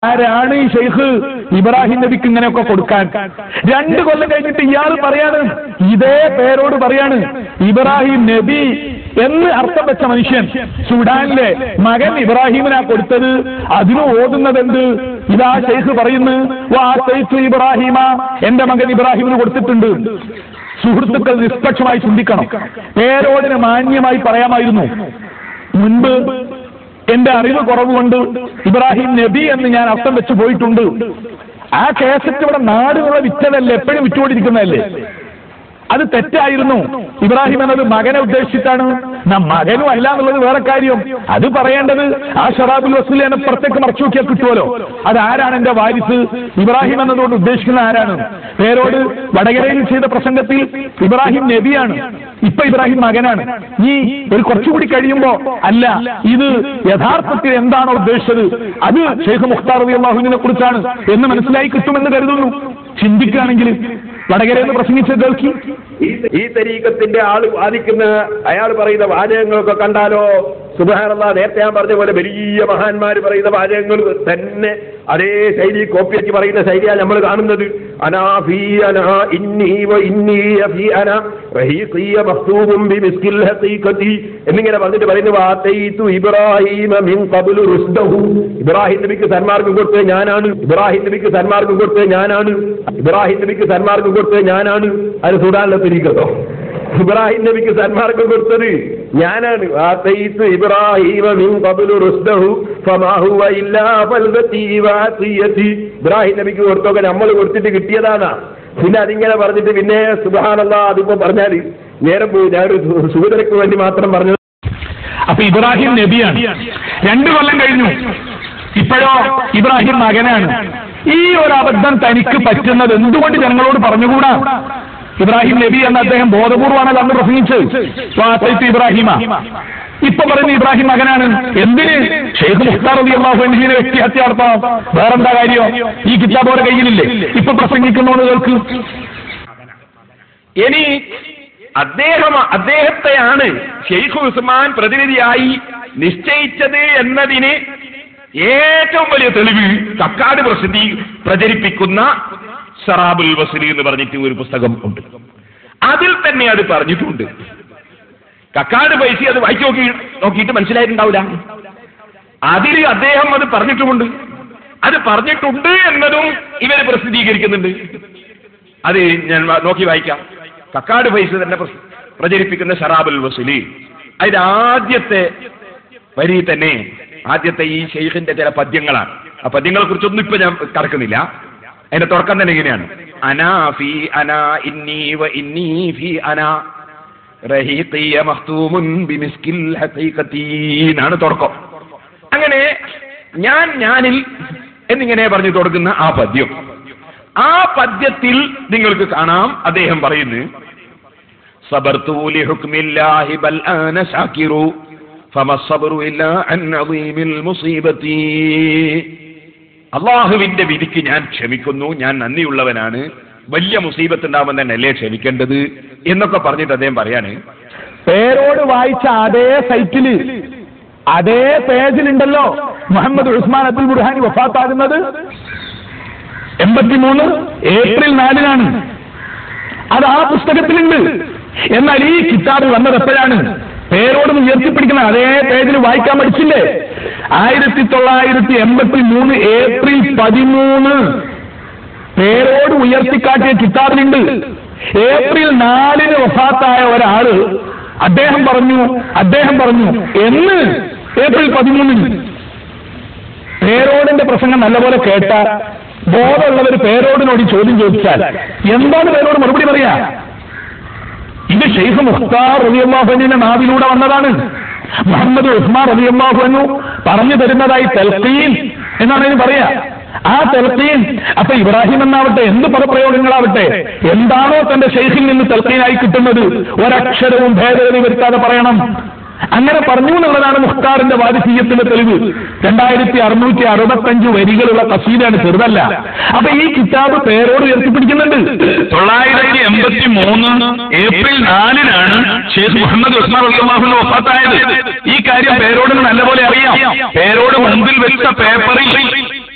ആരാണ് ഈ ഷെയ്ഖ് ഇബ്രാഹിം നബിക്ക് ഇങ്ങനെയൊക്കെ കൊടുക്കാൻ? 2 കൊല്ലം കഴിഞ്ഞിട്ട് ഇയാൾ പറയാണ്, ഇതേ പേരോട് പറയാണ് ഇബ്രാഹിം നബി എന്ന് അർത്ഥം വെച്ച മനുഷ്യൻ സുഡാനിലെ മകൻ ഇബ്രാഹിമിനാ കൊടുത്തത്. അതിന് ഓതുന്നത് എന്ത്? ഇതാ ഷെയ്ഖ് പറയുന്നു, ഇബ്രാഹിമ, എന്റെ മകൻ ഇബ്രാഹിമിന് കൊടുത്തിട്ടുണ്ട്. സുഹൃത്തുക്കൾ നിഷ്പക്ഷമായി ചിന്തിക്കണം. പേരോടിന് മാന്യമായി പറയാമായിരുന്നു. മുൻപ് എന്റെ അറിവ് കുറവുകൊണ്ട് ഇബ്രാഹിം നബി എന്ന് ഞാൻ അർത്ഥം വെച്ച് പോയിട്ടുണ്ട്. ആ കേസറ്റ് ഇവിടെ നാടുകളെ വിറ്റതല്ലേ, എപ്പോഴും വിറ്റുകൊണ്ടിരിക്കുന്നതല്ലേ. അത് തെറ്റായിരുന്നു. ഇബ്രാഹിം എന്നത് മകനെ ഉദ്ദേശിച്ചിട്ടാണ്. മകനും അല്ല എന്നുള്ളത് വേറെ കാര്യം. അത് പറയേണ്ടത് ആ ഷറാബുൽ വസൂൽ എന്നെ പുറത്തേക്ക് മറച്ചു നോക്കിയാൽ കിട്ടുമല്ലോ. അതാരാണ് എന്റെ വാരിസ്? ഇബ്രാഹിം എന്നതുകൊണ്ട് ഉദ്ദേശിക്കുന്ന ആരാണ്? പേരോട് വടകരയിൽ ചെയ്ത പ്രസംഗത്തിൽ ഇബ്രാഹിം നബിയാണ്, ഇപ്പൊ ഇബ്രാഹിം മകനാണ്. ഈ ഒരു കുറച്ചുകൂടി കഴിയുമ്പോ അല്ല, ഇത് യഥാർത്ഥത്തിൽ എന്താണോ ഉദ്ദേശിച്ചത് അത് ഷെയ്ഖ് മുഖ്താർ റളിയല്ലാഹുവിനെ കുറിച്ചാണ് എന്ന് മനസ്സിലായി കിട്ടുമെന്ന് കരുതുന്നു. ചിന്തിക്കുകയാണെങ്കിൽ വടകരയിൽ പ്രസംഗിച്ച കേൾക്കി ഈ തരീഖത്തിന്റെ ആള് വാദിക്കുന്ന അയാൾ പറയുന്ന വാചകങ്ങളൊക്കെ കണ്ടാലോ സുബ്ഹാനല്ലാഹ്, നേരത്തെ ഞാൻ പറഞ്ഞ പോലെ വലിയ മഹാന്മാര് പറയുന്ന വാചകങ്ങൾ തന്നെ അതേ ശൈലി കോപ്പിയച്ച് പറയുന്ന ശൈലിയാണ് നമ്മൾ കാണുന്നത്. അനാ ഫീ അനാ ഇന്നി വ ഇന്നി ഫീ അനാ റഹീഖിയ മഖ്തൂബുൻ ബിമിസ്കിൽ ഹഖീഖതി എന്നിങ്ങനെ പറഞ്ഞിട്ട് പറയുന്നു, വാതൈതു ഇബ്രാഹീമ മിൻ ഖബ്ലു റുസ്ദഹു, ഇബ്രാഹിം നബിക്ക് സന്മാർഗം കൊടുത്തത് ഞാനാണ്, ഇബ്രാഹിം നബിക്ക് സന്മാർഗം കൊടുത്തത് ഞാനാണ്, ഇബ്രാഹിം നബിക്ക് സന്മാർഗം കൊടുത്തത് ഞാനാണ്. അത് സുഡാനിലെ തരീഖത്തോ? ഇബ്രാഹിം നബിക്ക് സന്മാർഗം കൊടുത്തത് ഞാനാണ്. ആതൈതു ഇബ്രാഹീമ മിൻ ഖബ്ലു റുസ്ദഹു ഫമാ ഹുവ ഇല്ലാ ഫൽദതി വഅതിയതി, ഇബ്രാഹിം നബിക്ക് കൊടുത്തൊക്കെ നമ്മൾ കൊടുത്തിട്ട് കിട്ടിയതാണ്. പിന്നെ അതിങ്ങനെ പറഞ്ഞിട്ട് പിന്നെ സുബ്ഹാനല്ലാഹ്, അതിപ്പോ പറഞ്ഞാല് നേരം പോയി. ഞാനൊരു സൂചനയ്ക്ക് വേണ്ടി മാത്രം പറഞ്ഞത്. അപ്പൊ ഇബ്രാഹിം നബിയാണ്. 2 കൊല്ലം കഴിഞ്ഞു, ഇപ്പോഴോ ഇബ്രാഹിം മകനാണ്. ഈ ഒരു അബദ്ധം തനിക്ക് പറ്റുന്നത് എന്തുകൊണ്ട് ജനങ്ങളോട് പറഞ്ഞുകൂടാ? ഇബ്രാഹിം നബി എന്ന അദ്ദേഹം ബോധപൂർവമാണ് അന്ന് പ്രസംഗിച്ചത്. ഇബ്രാഹിമ ഇപ്പൊ പറയുന്ന ഇബ്രാഹിം മകനാണ്. എന്തിന്? ഷെയ്ഖ് മുഖ്താർ റളിയല്ലാഹു അൻഹുവിനെ വ്യക്തിഹത്യ നടത്താം. വേറെന്താ കാര്യം? ഈ കിതാബ് ഓരോ കയ്യിലില്ലേ? ഇപ്പൊ പ്രസംഗിക്കുന്നോണ്ട് കേൾക്ക്. ഇനി അദ്ദേഹത്തെയാണ് ഷെയ്ഖ് ഉസ്മാൻ പ്രതിനിധിയായി നിശ്ചയിച്ചത് എന്നതിന് ഏറ്റവും വലിയ തെളിവ് കക്കാട് പ്രചരിപ്പിക്കുന്ന ഷറാബുൽ വസൂൽ എന്ന് പറഞ്ഞിട്ട് ഒരു പുസ്തകം ഉണ്ട്. അതിൽ തന്നെ അത് പറഞ്ഞിട്ടുണ്ട്. കക്കാട് പൈസ അത് വായിച്ചു നോക്കിയിട്ട് മനസ്സിലായിട്ടുണ്ടാവില്ല. അതിൽ അദ്ദേഹം അത് പറഞ്ഞിട്ടുമുണ്ട്. അത് പറഞ്ഞിട്ടുണ്ട് എന്നതും ഇവര് പ്രസിദ്ധീകരിക്കുന്നുണ്ട്. അത് ഞാൻ നോക്കി വായിക്കാം. കക്കാട് പൈസ തന്നെ പ്രചരിപ്പിക്കുന്ന ഷറാബുൽ വസൂൽ, അതിന്റെ ആദ്യത്തെ വരി തന്നെ ആദ്യത്തെ ഈ ഷെയ്ഖിന്റെ ചില പദ്യങ്ങളാണ്. ആ പദ്യങ്ങളെ കുറിച്ചൊന്നും ഇപ്പൊ ഞാൻ കടക്കുന്നില്ല. അതിന്റെ തുടക്കം തന്നെ എങ്ങനെയാണ്? അനാ ഫീ അനാ ഇന്നി വ ഇന്നി ഫീ അനാ റഹീഖിയ മഖ്തൂമുൻ ബിമിസ്കിൽ ഹഖീഖതി എന്നാണ് തുടക്കം. അങ്ങനെ ഞാനിൽ എന്നിങ്ങനെ പറഞ്ഞു തുടങ്ങുന്ന ആ പദ്യം, ആ പദ്യത്തിൽ നിങ്ങൾക്ക് കാണാം അദ്ദേഹം പറയുന്നു, സബർതു ലി ഹുക്മില്ലാഹി ബൽ അന ശാകിറു ഫമസ്സബ്റു ഇല്ലാ അൻ അദീമിൽ മുസീബതി, അള്ളാഹുവിന്റെ വിധിക്ക് ഞാൻ ക്ഷമിക്കുന്നു, ഞാൻ നന്ദിയുള്ളവനാണ്, വലിയ മുസീബത്ത് ഉണ്ടാവുമ്പോൾ തന്നെ അല്ലേ ക്ഷമിക്കേണ്ടത് എന്നൊക്കെ പറഞ്ഞിട്ട് അദ്ദേഹം പറയാണ്. പേരോട് വായിച്ച അതേ സൈറ്റില് അതേ പേജിലുണ്ടല്ലോ മുഹമ്മദ് ഉസ്മാൻ അബ്ദുൽ ബുർഹാനി വഫാത്താകുന്നത് 83 ഏപ്രിൽ 4-നാണ്. അത് ആ പുസ്തകത്തിലുണ്ട്. എന്നാൽ ഈ കിതാബ് വന്നത് എപ്പോഴാണ്? പേരോട് ഉയർത്തിപ്പിടിക്കുന്ന അതേ പേജിൽ വായിക്കാൻ പഠിച്ചില്ലേ? 1983 ഏപ്രിൽ 13 പേരോട് ഉയർത്തിക്കാട്ടിയ കിതാബിലുണ്ട്. ഏപ്രിൽ 4-ന് വഫാത്തായ ഒരാള് അദ്ദേഹം പറഞ്ഞു എന്ന് ഏപ്രിൽ 13 പേരോടിന്റെ പ്രസംഗം നല്ലപോലെ കേട്ട ബോധമുള്ളവർ പേരോടിനോട് ചോദ്യം ചോദിച്ചാൽ എന്താണ് പേരോട് മറുപടി പറയാ? ഇത് ഷെയ്ഖ് മുഖ്താർ റളിയല്ലാഹു അൻഹുവിന്റെ നാവിലൂടെ വന്നതാണ്. മുഹമ്മദ് ഉസ്മാൻ റളിയല്ലാഹു അൻഹു പറഞ്ഞു തരുന്നതായി തൽഖീൻ എന്നാണ് ഇതിന് പറയാ. ആ തൽഖീൻ, അപ്പൊ ഇബ്രാഹിം എന്നാവട്ടെ, എന്ത് പദപ്രയോഗങ്ങളാവട്ടെ, എന്താണോ തന്റെ ഷെയ്ഖിൽ നിന്ന് തൽഖീനായി കിട്ടുന്നത് ഒരക്ഷരവും ഭേദഗതി വരുത്താതെ പറയണം. അങ്ങനെ പറഞ്ഞു എന്നുള്ളതാണ് മുഖ്താറിന്റെ വാദിസീയത്തിന്റെ തെളിവ്. 2665 വരികളുള്ള ഖസീദയാണ്, ചെറുതല്ല. അപ്പൊ ഈ കിതാബ് പേരോട് ഉയർത്തിപ്പിടിക്കുന്നുണ്ട്. 983 ഏപ്രിൽ 4-നാണ് ഷെയ്ഖ് മുഹമ്മദ് ഉസ്മാൻ റളിയല്ലാഹു അൻഹു വഫാത്തായത്. ഈ കാര്യം പേരോടിന് നല്ലപോലെ അറിയാം. പേരോട് മുൻപിൽ വെച്ച പേപ്പറിൽ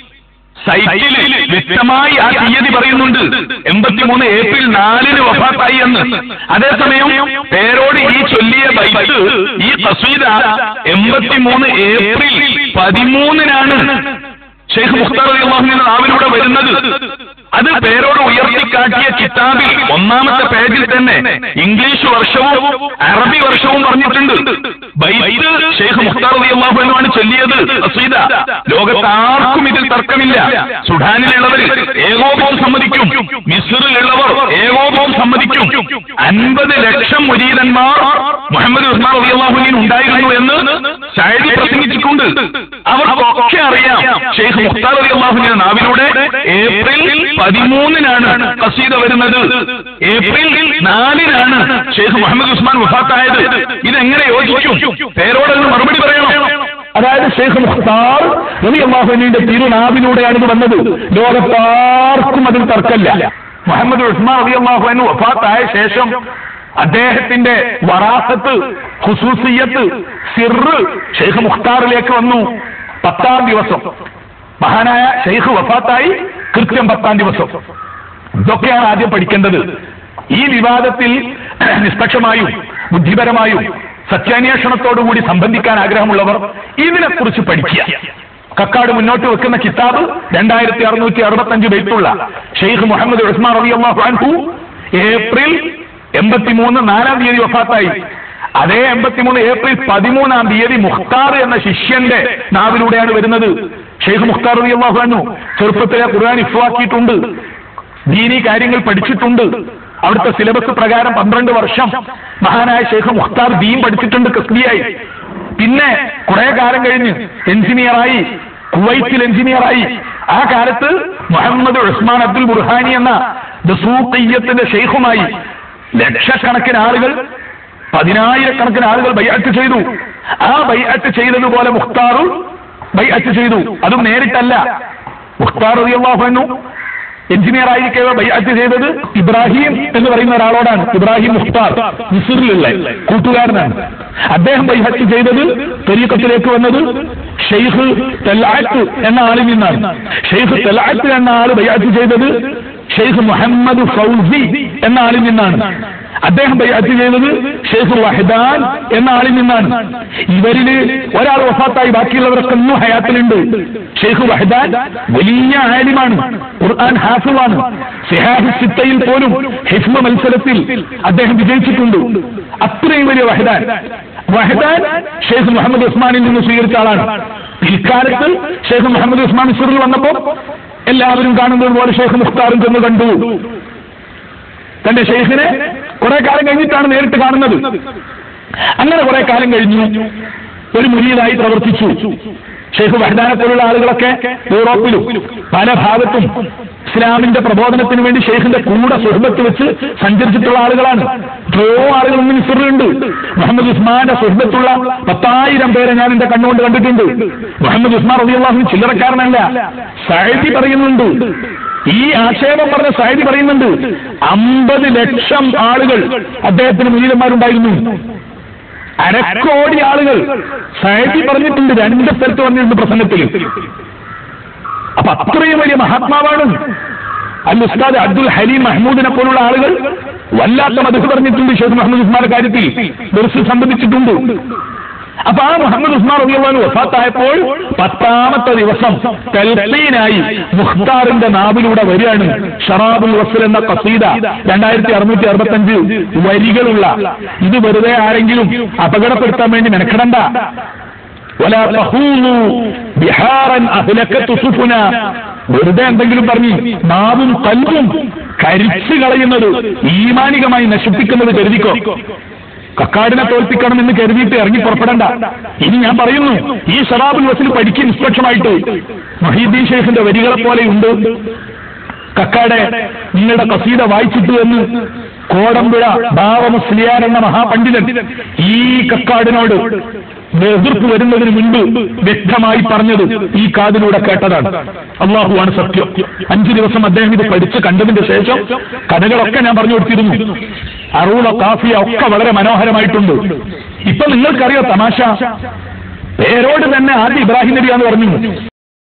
സൈറ്റിൽ വ്യക്തമായി ആ തീയതി പറയുന്നുണ്ട്. 83 ഏപ്രിൽ 4 വഫാത്തായി എന്ന്. അതേസമയം പേരോട് ഈ ചൊല്ലിയ ബൈത്ത്, ഈ ഖസീദ 83 ഏപ്രിൽ 13 ഷെയ്ഖ് മുഖ്താർ റളിയല്ലാഹു അൻഹുവിന്റെ നാവിലൂടെ വരുന്നത്. അത് പേരോട് ഉയർത്തിക്കാട്ടിയ കിതാബിൽ 1-ാമത്തെ പേജിൽ തന്നെ ഇംഗ്ലീഷ് വർഷവും അറബി വർഷവും പറഞ്ഞിട്ടുണ്ട്. ബൈത്ത് ഷെയ്ഖ് മുഖ്താർ റളിയല്ലാഹു അൻഹു ആണ് ചൊല്ലിയത് ഖസീദ. ലോകത്താർക്കും ഇതിൽ തർക്കമില്ല. സുഡാനിലുള്ളവർ ഏകോപവും സമ്മതിക്കും, മിസ്റിലുള്ളവർ ഏകോപവും സമ്മതിക്കും. 50 ലക്ഷം മുരീദന്മാർ മുഹമ്മദ് ഉസ്മാൻ റളിയല്ലാഹു അൻഹു ഉണ്ടായിരുന്നു എന്ന് സഅദി പ്രസംഗിച്ചിട്ടുണ്ട്. അവർക്കൊക്കെ അറിയാം ഷെയ്ഖ് മുഖ്താർ റളിയല്ലാഹു അൻഹുവിന്റെ നാവിലൂടെ ഏപ്രിൽ 13 ഖസീദ വരുന്നത്. ഏപ്രിൽ 4 ഷെയ്ഖ് മുഹമ്മദ് ഉസ്മാൻ വഫാത്തായത്. ഇതെങ്ങനെ യോജിക്കും? പേരോടൊന്ന് മറുപടി പറയണം. അതായത് ഷെയ്ഖ് മുഖ്താർ റളിയല്ലാഹു അൻഹുവിന്റെ തിരുനാവിലൂടെയാണ് ഇത് വന്നത്. ലോകത്താർക്കും അതിൽ തർക്കമില്ല. മുഹമ്മദ് ഉസ്മാൻ റളിയല്ലാഹു അൻഹു വഫാത്തായ ശേഷം അദ്ദേഹത്തിന്റെ വറാസത്ത്, ഖുസൂസിയത്ത്, സിർറ് ഷെയ്ഖ് മുഖ്താറിലേക്ക് വന്നു. 10-ാം ദിവസം മഹാനായ ഷെയ്ഖ് വഫാത്തായി കൃത്യം 10-ാം ദിവസം. ഇതൊക്കെയാണ് ആദ്യം പഠിക്കേണ്ടത്. ഈ വിവാദത്തിൽ നിഷ്പക്ഷമായും ബുദ്ധിപരമായും സത്യാന്വേഷണത്തോടുകൂടി സംബന്ധിക്കാൻ ആഗ്രഹമുള്ളവർ ഇതിനെക്കുറിച്ച് പഠിക്കുക. കക്കാട് മുന്നോട്ട് വെക്കുന്ന കിതാബ് 2665 ബൈത്തുള്ള ഷെയ്ഖ് മുഹമ്മദ് ഉസ്മാൻ റളിയല്ലാഹു അൻഹു ഏപ്രിൽ 83 4-ാം തീയതി വഫാത്തായി. അതേ 83 ഏപ്രിൽ 13-ാം തീയതി മുഖ്താർ എന്ന ശിഷ്യന്റെ നാവിലൂടെയാണ് വരുന്നത്. ഷെയ്ഖ് മുഖ്താർ റളിയല്ലാഹു അൻഹു ചെറുപ്പത്തിലെ ഖുർആൻ ഹിഫ്ളാക്കിയിട്ടുണ്ട്, ദീനി കാര്യങ്ങൾ പഠിച്ചിട്ടുണ്ട്. അവിടുത്തെ സിലബസ് പ്രകാരം 12 വർഷം മഹാനായ ഷെയ്ഖ് മുഖ്താർ ദീൻ പഠിച്ചിട്ടുണ്ട് കസ്ബിയായി. പിന്നെ കുറെ കാലം കഴിഞ്ഞ് എഞ്ചിനീയറായി, കുവൈത്തിൽ എഞ്ചിനീയറായി. ആ കാലത്ത് മുഹമ്മദ് ഉസ്മാൻ അബ്ദുൽ ബുർഹാനി എന്ന ദസൂഖിയ്യത്തിന്റെ ഷെയ്ഖുമായി ലക്ഷക്കണക്കിന് ആളുകൾ, 10,000-കണക്കിന് ആളുകൾ ബൈഅത്ത് ചെയ്തു. ആ ബൈഅത്ത് ചെയ്തതുപോലെ മുഖ്താറും ബൈഅത്ത് ചെയ്തു. അതും നേരിട്ടല്ല. മുഖ്താർ റളിയല്ലാഹു അൻഹു എഞ്ചിനീയർ ആയിരിക്കവേ ബൈഅത്ത് ചെയ്തത് ഇബ്രാഹിം എന്ന് പറയുന്ന ഒരാളോടാണ്. ഇബ്രാഹിം മുഖ്താർ മിസ്റിലുള്ള കൂട്ടുകാരനാണ്. അദ്ദേഹം ബൈഅത്ത് ചെയ്തത്, തരീഖത്തിലേക്ക് വന്നത് ഷെയ്ഖ് തൽഅത്ത് എന്ന ആളിൽ നിന്നാണ്. ഷെയ്ഖ് തൽഅത്ത് എന്ന ആൾ ബൈഅത്ത് ചെയ്തത് ഷെയ്ഖ് മുഹമ്മദ് ഫൗസി എന്ന ആളിൽ നിന്നാണ്. അദ്ദേഹം ബൈഅത്ത് ചെയ്തത് ഷെയ്ഖ് വഹദാൻ എന്ന ആളിൽ നിന്നാണ്. ഇവരില് ഒരാൾ വഫാത്തായി, ബാക്കിയുള്ളവരൊക്കെ ഇന്നും ഹയാത്തിലുണ്ട്. ഷെയ്ഖ് വഹദാൻ വലിയ ആലിമാണ്, ഖുർആൻ ഹാഫിളാണ്. സിഹാഹ് സിത്തയിൽ പോലും ഹിഫ്ള് മത്സരത്തിൽ അദ്ദേഹം വിജയിച്ചിട്ടുണ്ട്. അത്രയും വലിയ വഹദാൻ ഷെയ്ഖ് മുഹമ്മദ് ഉസ്മാനിൽ നിന്ന് സ്വീകരിച്ച ആളാണ്. പിൽക്കാലത്ത് ഷെയ്ഖ് മുഹമ്മദ് ഉസ്മാൻ മിസ്റിൽ വന്നപ്പോ എല്ലാവരും കാണുന്നത് പോലെ ഷെയ്ഖ് മുഖ്താറും ചെന്ന് കണ്ടു. തന്റെ ഷെയ്ഖിനെ കുറെ കാലം കഴിഞ്ഞിട്ടാണ് നേരിട്ട് കാണുന്നത്. അങ്ങനെ കുറെ കാലം കഴിഞ്ഞു ഒരു മുരീദായി പ്രവർത്തിച്ചു. ഷെയ്ഖ് വഹദാനെ പോലുള്ള ആളുകളൊക്കെ യൂറോപ്പിലും പല ഭാഗത്തും ഇസ്ലാമിന്റെ പ്രബോധനത്തിന് വേണ്ടി ഷെയ്ഖിന്റെ കൂടെ സുഹബത്ത് വെച്ച് സഞ്ചരിച്ചിട്ടുള്ള ആളുകളാണ്. എത്രയോ ആളുകൾ ഇന്ന് മിസ്റിലുണ്ട്. മുഹമ്മദ് ഉസ്മാന്റെ സുഹബത്തുള്ള 10,000 പേരെ ഞാൻ എന്റെ കണ്ണുകൊണ്ട് കണ്ടിട്ടുണ്ട്. മുഹമ്മദ് ഉസ്മാൻ റളിയല്ലാഹു അൻഹു ചില്ലറക്കാരനല്ല. സഅദി പറയുന്നുണ്ട്, ഈ ആക്ഷേപം പറഞ്ഞ സഅദി പറയുന്നുണ്ട്, 50 ലക്ഷം ആളുകൾ അദ്ദേഹത്തിന് മുരീദന്മാരുണ്ടായിരുന്നു. 1/2 കോടി ആളുകൾ സഅദി പറഞ്ഞിട്ടുണ്ട്. 2 സ്ഥലത്ത് പറഞ്ഞിട്ടുണ്ട് പ്രസംഗത്തിൽ. അപ്പൊ അത്രയും വലിയ മഹാത്മാവാണ്. അൽ ഉസ്താദ് അബ്ദുൽ ഹലീം മഹ്മൂദിനെ പോലുള്ള ആളുകൾ വല്ലാത്ത മദ്ഹ് പറഞ്ഞിട്ടുണ്ട് ഷെയ്ഖ് മുഹമ്മദ് ഉസ്മാന്റെ കാര്യത്തിൽ, ദർസ് സംബന്ധിച്ചിട്ടുണ്ട്. അപ്പൊ ആ മുഹമ്മദ് ഉസ്മാൻ റളിയല്ലാഹു അൻഹു വഫാത്തായപ്പോൾ 10-ാമത്തെ ദിവസം തൽഖീനായി മുഖ്താറിന്റെ നാവിലൂടെ വരികയാണ് ശറാബുൽ വസ്ൽ എന്ന ഖസീദ, 2665 വരികളുള്ള. ഇത് വെറുതെ ആരെങ്കിലും അപകടപ്പെടുത്താൻ വേണ്ടി മെനക്കെടണ്ട. വലാ തഖൂലു ബിഹാറൻ അഹ്ലകതു സുഫുന, വെറുതെ എന്തെങ്കിലും പറഞ്ഞ് നാവും കൽബും കരിച്ചു കളയുന്നത്, ഈമാനികമായി നശിപ്പിക്കുന്നത് കരുതിക്കോ. കക്കാടിനെ തോൽപ്പിക്കണം എന്ന് കരുതിയിട്ട് ഇറങ്ങി പുറപ്പെടണ്ട. ഇനി ഞാൻ പറയുന്നു, ഈ ശറാബുൽ വസ്ൽ പഠിക്കും നിഷ്പക്ഷമായിട്ട്. മുഹീദ്ദീൻ ഷെയ്ഖിന്റെ വരികളെ പോലെയുണ്ട്. കക്കാടെ നിങ്ങളുടെ ഖസീദ വായിച്ചിട്ടു എന്ന് കോടമ്പുഴ ബാവമുസ്ലിയാർ എന്ന മഹാപണ്ഡിതൻ ഈ കക്കാടിനോട് എതിർപ്പ് വരുന്നതിന് മുൻപ് വ്യക്തമായി പറഞ്ഞത് ഈ കാതിലൂടെ കേട്ടതാണ്. അള്ളാഹുവാണ് സത്യം. 5 ദിവസം അദ്ദേഹം ഇത് പഠിച്ച് കണ്ടതിന്റെ ശേഷം കഥകളൊക്കെ ഞാൻ പറഞ്ഞു കൊടുത്തിരുന്നു. അറൂള കാഫിയ ഒക്കെ വളരെ മനോഹരമായിട്ടുണ്ട്. ഇപ്പൊ നിങ്ങൾക്കറിയോ തമാശ, പേരോട് തന്നെ ആദ്യം ഇബ്രാഹിം നബിയാന്ന് പറഞ്ഞു.